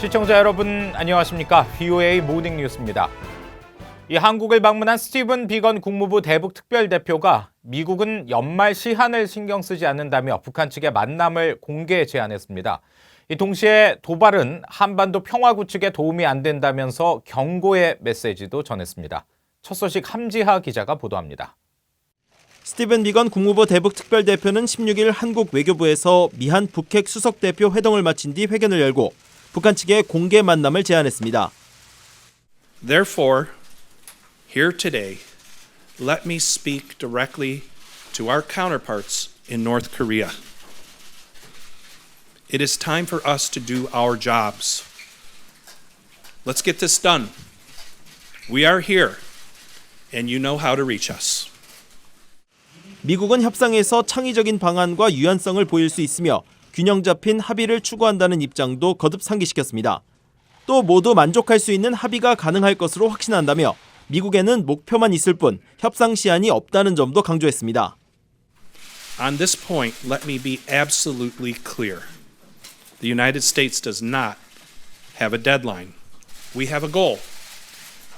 시청자 여러분 안녕하십니까? VOA 모닝 뉴스입니다. 이 한국을 방문한 스티븐 비건 국무부 대북 특별대표가 미국은 연말 시한을 신경 쓰지 않는다며 북한 측의 만남을 공개 제안했습니다. 동시에 도발은 한반도 평화 구축에 도움이 안 된다면서 경고의 메시지도 전했습니다. 첫 소식 함지하 기자가 보도합니다. 스티븐 비건 국무부 대북 특별대표는 16일 한국 외교부에서 미한 북핵 수석대표 회동을 마친 뒤 회견을 열고 북한 측에 공개 만남을 제안했습니다. Therefore, here today, let me speak directly to our counterparts in North Korea. It is time for us to do our jobs. Let's get this done. We are here, and you know how to reach us. 미국은 협상에서 창의적인 방안과 유연성을 보일 수 있으며 균형 잡힌 합의를 추구한다는 입장도 거듭 상기시켰습니다. 또 모두 만족할 수 있는 합의가 가능할 것으로 확신한다며 미국에는 목표만 있을 뿐 협상 시한이 없다는 점도 강조했습니다. On this point, let me be absolutely clear. The United States does not have a deadline. We have a goal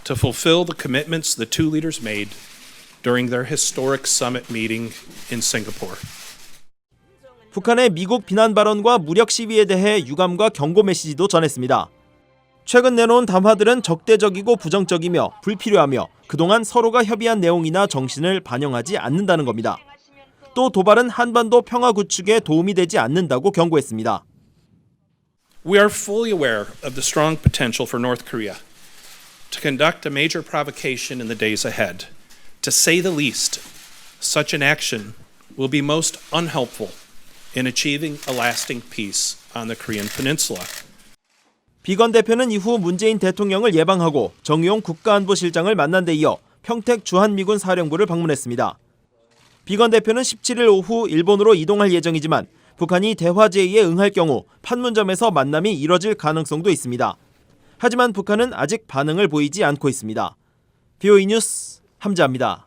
to fulfill the commitments the two leaders made during their historic summit meeting in Singapore. 북한의 미국 비난 발언과 무력 시위에 대해 유감과 경고 메시지도 전했습니다. 최근 내놓은 담화들은 적대적이고 부정적이며 불필요하며 그동안 서로가 협의한 내용이나 정신을 반영하지 않는다는 겁니다. 또 도발은 한반도 평화 구축에 도움이 되지 않는다고 경고했습니다. We are fully aware of the strong potential for North Korea to conduct a major provocation in the days ahead. To say the least, such an action will be most unhelpful in achieving a lasting peace on the Korean Peninsula. 비건 대표는 이후 문재인 대통령을 예방하고 정의용 국가안보실장을 만난 데 이어 평택 주한미군 사령부를 방문했습니다. 비건 대표는 17일 오후 일본으로 이동할 예정이지만 북한이 대화 제의에 응할 경우 판문점에서 만남이 이뤄질 가능성도 있습니다. 하지만 북한은 아직 반응을 보이지 않고 있습니다. VOA 뉴스 함지하입니다.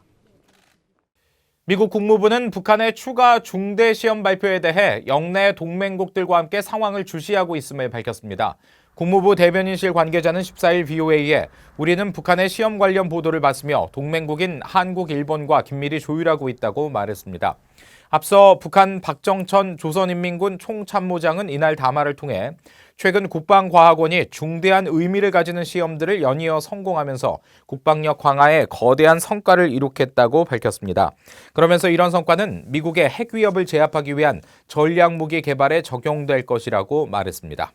미국 국무부는 북한의 추가 중대 시험 발표에 대해 영내 동맹국들과 함께 상황을 주시하고 있음을 밝혔습니다. 국무부 대변인실 관계자는 14일 VOA에 우리는 북한의 시험 관련 보도를 봤으며 동맹국인 한국, 일본과 긴밀히 조율하고 있다고 말했습니다. 앞서 북한 박정천 조선인민군 총참모장은 이날 담화를 통해 최근 국방과학원이 중대한 의미를 가지는 시험들을 연이어 성공하면서 국방력 강화에 거대한 성과를 이룩했다고 밝혔습니다. 그러면서 이런 성과는 미국의 핵 위협을 제압하기 위한 전략무기 개발에 적용될 것이라고 말했습니다.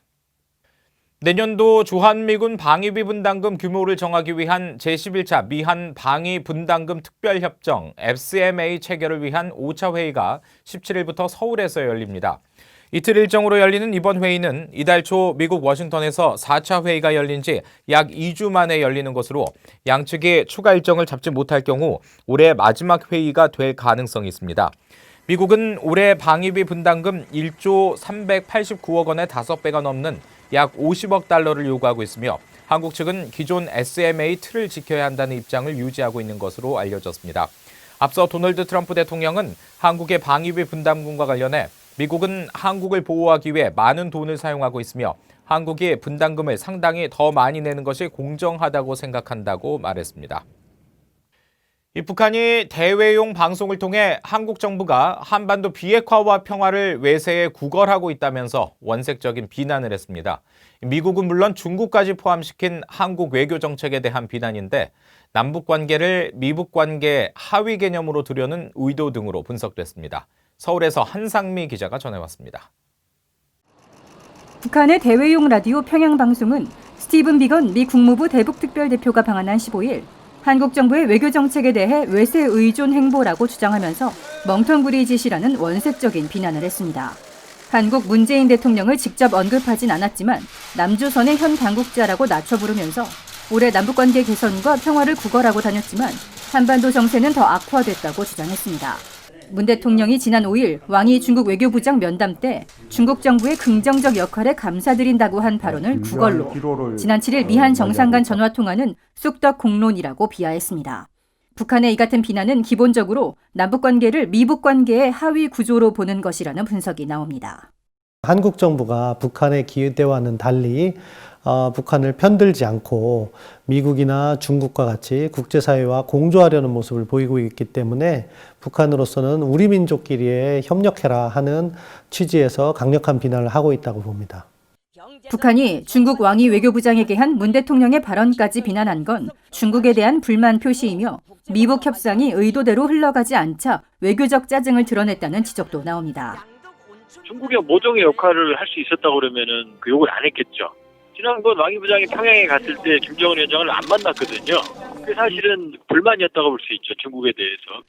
내년도 주한미군 방위비 분담금 규모를 정하기 위한 제11차 미한 방위 분담금 특별협정 FCMA 체결을 위한 5차 회의가 17일부터 서울에서 열립니다. 이틀 일정으로 열리는 이번 회의는 이달 초 미국 워싱턴에서 4차 회의가 열린 지 약 2주 만에 열리는 것으로 양측이 추가 일정을 잡지 못할 경우 올해 마지막 회의가 될 가능성이 있습니다. 미국은 올해 방위비 분담금 1조 389억 원의 5배가 넘는 약 50억 달러를 요구하고 있으며 한국 측은 기존 SMA 틀을 지켜야 한다는 입장을 유지하고 있는 것으로 알려졌습니다. 앞서 도널드 트럼프 대통령은 한국의 방위비 분담금과 관련해 미국은 한국을 보호하기 위해 많은 돈을 사용하고 있으며 한국이 분담금을 상당히 더 많이 내는 것이 공정하다고 생각한다고 말했습니다. 이 북한이 대외용 방송을 통해 한국 정부가 한반도 비핵화와 평화를 외세에 구걸하고 있다면서 원색적인 비난을 했습니다. 미국은 물론 중국까지 포함시킨 한국 외교 정책에 대한 비난인데 남북 관계를 미북 관계 하위 개념으로 두려는 의도 등으로 분석됐습니다. 서울에서 한상미 기자가 전해왔습니다. 북한의 대외용 라디오 평양방송은 스티븐 비건 미 국무부 대북 특별대표가 방한한 15일 한국 정부의 외교 정책에 대해 외세 의존 행보라고 주장하면서 멍텅구리 짓이라는 원색적인 비난을 했습니다. 한국 문재인 대통령을 직접 언급하진 않았지만 남조선의 현 당국자라고 낮춰 부르면서 올해 남북관계 개선과 평화를 구걸하고 다녔지만 한반도 정세는 더 악화됐다고 주장했습니다. 문 대통령이 지난 5일 왕이 중국 외교부장 면담 때 중국 정부의 긍정적 역할에 감사드린다고 한 발언을 구걸로 지난 7일 미한 정상 간 전화통화는 쑥덕 공론이라고 비하했습니다. 북한의 이 같은 비난은 기본적으로 남북관계를 미북관계의 하위 구조로 보는 것이라는 분석이 나옵니다. 한국 정부가 북한의 기대와는 달리 북한을 편들지 않고 미국이나 중국과 같이 국제사회와 공조하려는 모습을 보이고 있기 때문에 북한으로서는 우리 민족끼리에 협력해라 하는 취지에서 강력한 비난을 하고 있다고 봅니다. 북한이 중국 왕이 외교부장에게 한 문 대통령의 발언까지 비난한 건 중국에 대한 불만 표시이며 미북 협상이 의도대로 흘러가지 않자 외교적 짜증을 드러냈다는 지적도 나옵니다. 중국의 모종의 역할을 할 수 있었다고 그러면은 그 욕을 안 했겠죠. 지난번 왕이 부장이 평양에 갔을 때 김정은 위원장을 안 만났거든요. 그게 사실은 불만이었다고 볼 수 있죠. 중국에 대해서.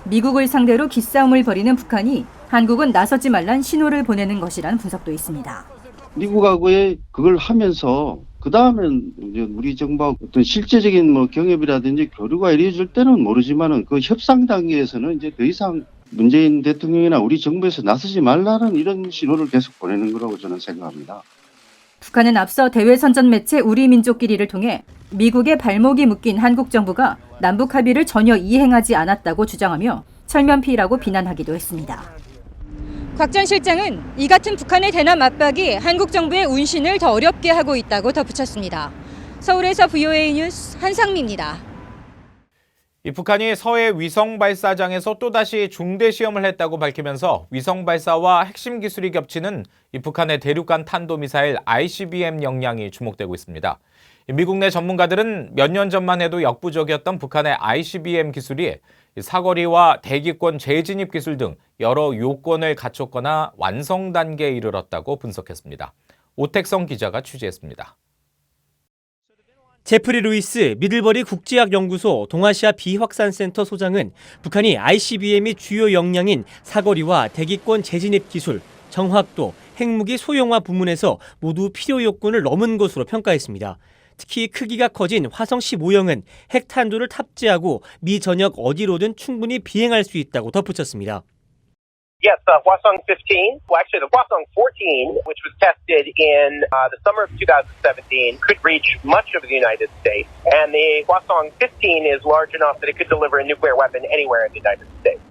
미국을 상대로 기싸움을 벌이는 북한이 한국은 나서지 말란 신호를 보내는 것이라는 분석도 있습니다. 미국하고의 그걸 하면서 그 다음엔 이제 우리 정부하고 어떤 실제적인 경협이라든지 교류가 이루어질 때는 모르지만은 그 협상 단계에서는 이제 더 이상 문재인 대통령이나 우리 정부에서 나서지 말라는 이런 신호를 계속 보내는 거라고 저는 생각합니다. 북한은 앞서 대외선전 매체 우리 민족끼리를 통해 미국의 발목이 묶인 한국 정부가 남북 합의를 전혀 이행하지 않았다고 주장하며 철면피라고 비난하기도 했습니다. 곽 전 실장은 이 같은 북한의 대남 압박이 한국 정부의 운신을 더 어렵게 하고 있다고 덧붙였습니다. 서울에서 VOA 뉴스 한상미입니다. 이 북한이 서해 위성 발사장에서 또다시 중대 시험을 했다고 밝히면서 위성 발사와 핵심 기술이 겹치는 이 북한의 대륙간 탄도미사일 ICBM 역량이 주목되고 있습니다. 미국 내 전문가들은 몇 년 전만 해도 역부족이었던 북한의 ICBM 기술이 사거리와 대기권 재진입 기술 등 여러 요건을 갖췄거나 완성 단계에 이르렀다고 분석했습니다. 오택성 기자가 취재했습니다. 제프리 루이스 미들버리 국제학연구소 동아시아 비확산센터 소장은 북한이 ICBM이 주요 역량인 사거리와 대기권 재진입 기술, 정확도, 핵무기 소형화 부문에서 모두 필요 요건을 넘은 것으로 평가했습니다. 특히 크기가 커진 화성 15형은 핵탄두를 탑재하고 미 전역 어디로든 충분히 비행할 수 있다고 덧붙였습니다. Yes, the Hwasong 15, well actually the Hwasong 14, which was tested in the summer of 2017, could reach much of the United States. And the Hwasong 15 is large enough that it could deliver a nuclear weapon anywhere in the United States.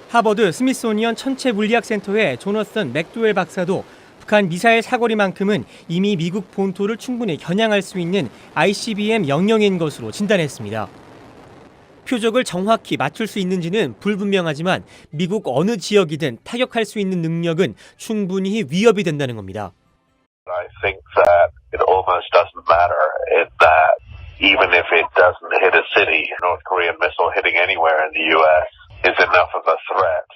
하버드 스미소니언 천체 물리학센터의 조너선 맥도웰 박사도 북한 미사일 사거리만큼은 이미 미국 본토를 충분히 겨냥할 수 있는 ICBM 영역인 것으로 진단했습니다. 표적을 정확히 맞출 수 있는지는 불분명하지만 미국 어느 지역이든 타격할 수 있는 능력은 충분히 위협이 된다는 겁니다. I think that it almost doesn't matter in that even if it doesn't hit a city, North Korean missile hitting anywhere in the US is enough of a threat.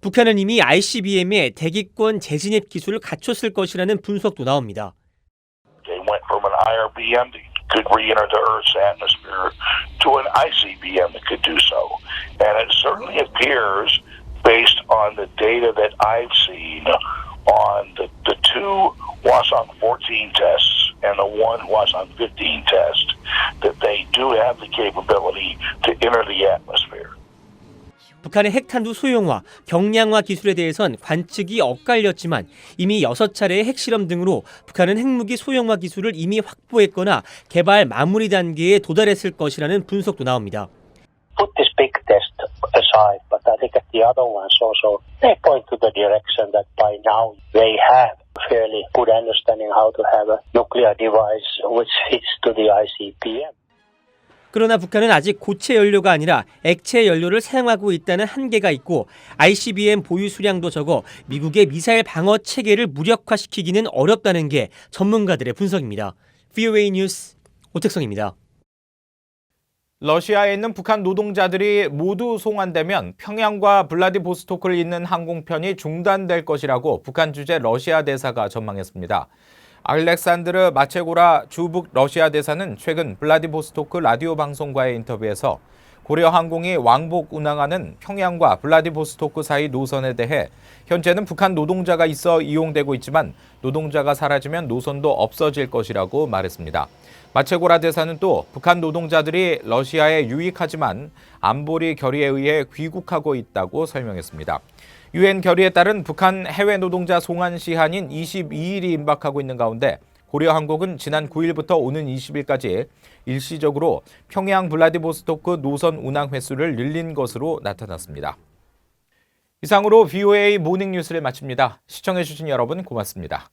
북한은 이미 ICBM의 대기권 재진입 기술을 갖췄을 것이라는 분석도 나옵니다. They went from an IRBM that could re-enter the Earth's atmosphere to an ICBM that could do so. And it certainly appears, based on the data that I've seen on the two Hwasong 14 tests and the one Hwasong 15 test, that they do have the capability to enter the atmosphere. 북한의 핵탄두 소형화, 경량화 기술에 대해선 관측이 엇갈렸지만 이미 6차례의 핵실험 등으로 북한은 핵무기 소형화 기술을 이미 확보했거나 개발 마무리 단계에 도달했을 것이라는 분석도 나옵니다. Put this big test aside, but I think at the other ones also, they point to the direction that by now they have fairly good understanding how to have a nuclear device which fits to the ICBM. 그러나 북한은 아직 고체 연료가 아니라 액체 연료를 사용하고 있다는 한계가 있고 ICBM 보유 수량도 적어 미국의 미사일 방어 체계를 무력화시키기는 어렵다는 게 전문가들의 분석입니다. VOA 뉴스 오택성입니다. 러시아에 있는 북한 노동자들이 모두 송환되면 평양과 블라디보스토크를 잇는 항공편이 중단될 것이라고 북한 주재 러시아 대사가 전망했습니다. 알렉산드르 마체고라 주북 러시아 대사는 최근 블라디보스토크 라디오 방송과의 인터뷰에서 고려항공이 왕복 운항하는 평양과 블라디보스토크 사이 노선에 대해 현재는 북한 노동자가 있어 이용되고 있지만 노동자가 사라지면 노선도 없어질 것이라고 말했습니다. 마체고라 대사는 또 북한 노동자들이 러시아에 유익하지만 안보리 결의에 의해 귀국하고 있다고 설명했습니다. 유엔 결의에 따른 북한 해외 노동자 송환 시한인 22일이 임박하고 있는 가운데 고려항공은 지난 9일부터 오는 20일까지 일시적으로 평양 블라디보스토크 노선 운항 횟수를 늘린 것으로 나타났습니다. 이상으로 VOA 모닝 뉴스를 마칩니다. 시청해주신 여러분 고맙습니다.